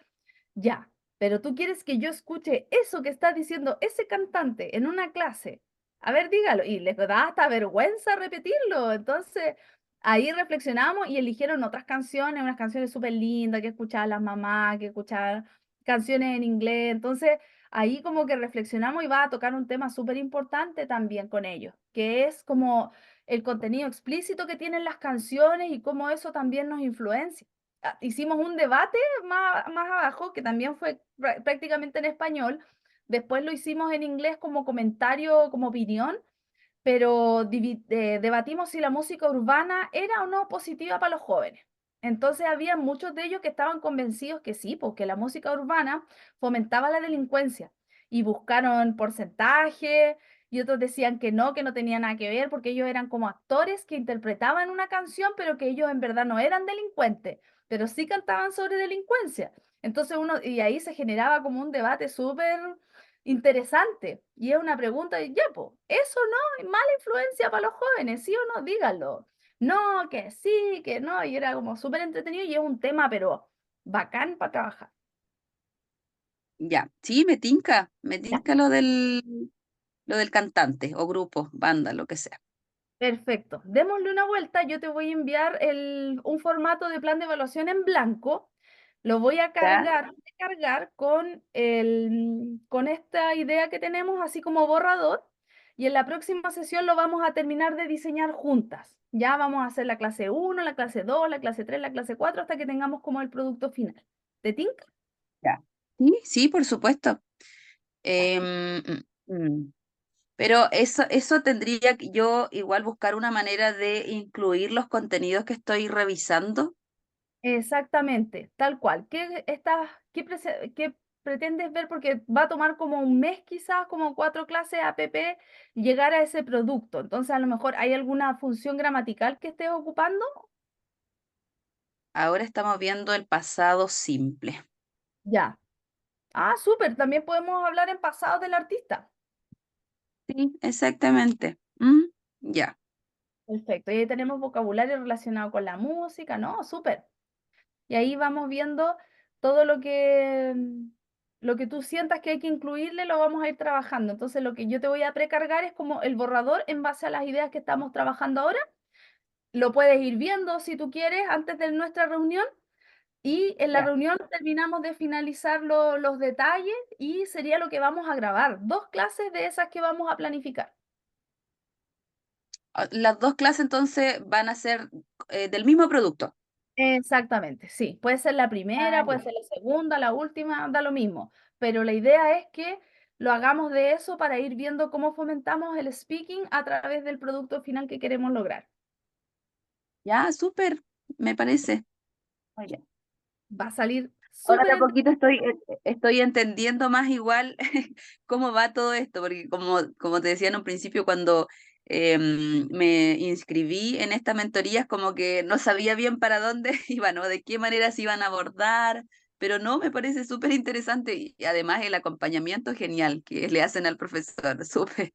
ya, pero tú quieres que yo escuche eso que está diciendo ese cantante en una clase. A ver, dígalo. Y les da hasta vergüenza repetirlo. Entonces ahí reflexionamos y eligieron otras canciones, unas canciones súper lindas que escuchaban las mamás, que escuchaban canciones en inglés. Entonces ahí como que reflexionamos y va a tocar un tema súper importante también con ellos, que es como el contenido explícito que tienen las canciones y cómo eso también nos influencia. Hicimos un debate más abajo, que también fue prácticamente en español, después lo hicimos en inglés como comentario, como opinión, pero debatimos si la música urbana era o no positiva para los jóvenes. Entonces había muchos de ellos que estaban convencidos que sí, porque la música urbana fomentaba la delincuencia y buscaron porcentaje y otros decían que no tenía nada que ver porque ellos eran como actores que interpretaban una canción, pero que ellos en verdad no eran delincuentes, pero sí cantaban sobre delincuencia. Entonces y ahí se generaba como un debate súper interesante. Y es una pregunta de, ya, po, ¿eso no es mala influencia para los jóvenes? ¿Sí o no? Díganlo. No, que sí, que no. Y era como súper entretenido y es un tema, pero bacán para trabajar. Ya, sí, me Ya. tinca lo del cantante o grupo, banda, lo que sea. Perfecto. Démosle una vuelta. Yo te voy a enviar un formato de plan de evaluación en blanco. Lo voy a ¿Ya? cargar con esta idea que tenemos, así como borrador. Y en la próxima sesión lo vamos a terminar de diseñar juntas. Ya vamos a hacer la clase uno, la clase 2, la clase 3, la clase 4, hasta que tengamos como el producto final. ¿Te tinca? Ya. Sí, sí, por supuesto. Ya. Em, pero eso tendría que yo igual buscar una manera de incluir los contenidos que estoy revisando. Exactamente, tal cual. ¿Qué pretendes ver? Porque va a tomar como un mes quizás, como 4 clases APP, llegar a ese producto. Entonces, a lo mejor hay alguna función gramatical que estés ocupando. Ahora estamos viendo el pasado simple. Ya. Ah, súper. También podemos hablar en pasado del artista. Sí, exactamente. Ya. Perfecto. Y ahí tenemos vocabulario relacionado con la música, ¿no? Súper. Y ahí vamos viendo todo lo que tú sientas que hay que incluirle, lo vamos a ir trabajando. Entonces, lo que yo te voy a precargar es como el borrador en base a las ideas que estamos trabajando ahora. Lo puedes ir viendo si tú quieres antes de nuestra reunión Y en la Ya. reunión terminamos de finalizar los detalles y sería lo que vamos a grabar. 2 clases de esas que vamos a planificar. Las dos clases entonces van a ser del mismo producto. Exactamente, sí. Puede ser la primera, Ah, puede ya. ser la segunda, la última, da lo mismo. Pero la idea es que lo hagamos de eso para ir viendo cómo fomentamos el speaking a través del producto final que queremos lograr. Ya, súper, me parece. Muy bien. Va a salir Ahora de súper a poquito estoy entendiendo más igual cómo va todo esto, porque como te decía en un principio, cuando me inscribí en estas mentorías, como que no sabía bien para dónde iban o de qué manera se iban a abordar, pero no, me parece súper interesante y además el acompañamiento genial que le hacen al profesor, súper.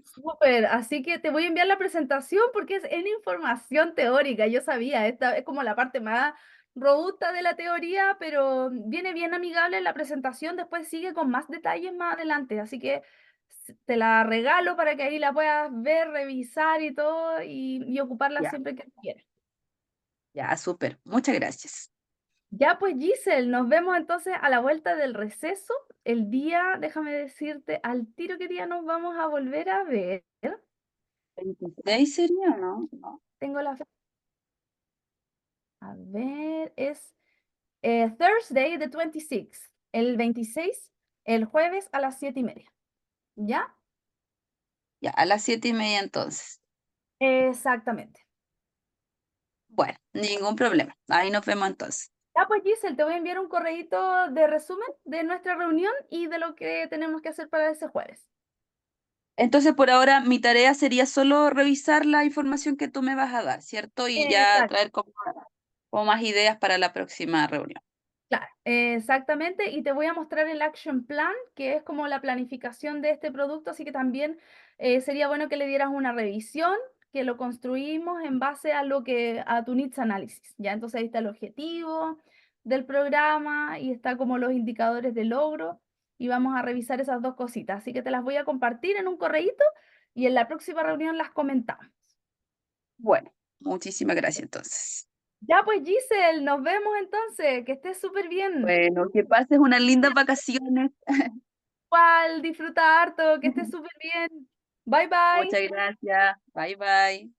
súper, así que te voy a enviar la presentación porque es en información teórica, yo sabía, esta es como la parte más robusta de la teoría, pero viene bien amigable en la presentación, después sigue con más detalles más adelante, así que te la regalo para que ahí la puedas ver, revisar y todo y ocuparla Ya, siempre que quieras. ya, súper. Muchas gracias. Ya pues Giselle, nos vemos entonces a la vuelta del receso, el día, déjame decirte, al tiro qué día nos vamos a volver a ver. 26 sería, ¿no? No. Tengo la A ver, es Thursday the 26th, el 26, el jueves a las 7:30. ¿Ya? Ya, a las 7:30 entonces. Exactamente. Bueno, ningún problema. Ahí nos vemos entonces. Ya pues Giselle, te voy a enviar un correíto de resumen de nuestra reunión y de lo que tenemos que hacer para ese jueves. Entonces, por ahora, mi tarea sería solo revisar la información que tú me vas a dar, ¿cierto? Y ya Exacto. traer como más ideas para la próxima reunión. Claro, exactamente, y te voy a mostrar el action plan, que es como la planificación de este producto, así que también sería bueno que le dieras una revisión, que lo construimos en base a a tu needs analysis, ¿ya? Entonces ahí está el objetivo del programa y está como los indicadores de logro, y vamos a revisar esas 2 cositas, así que te las voy a compartir en un correíto y en la próxima reunión las comentamos. Bueno, muchísimas gracias entonces. Ya pues Giselle, nos vemos entonces, que estés súper bien. Bueno, que pases unas lindas vacaciones. Igual, disfruta harto, que estés súper bien. Bye bye. Muchas gracias. Bye bye.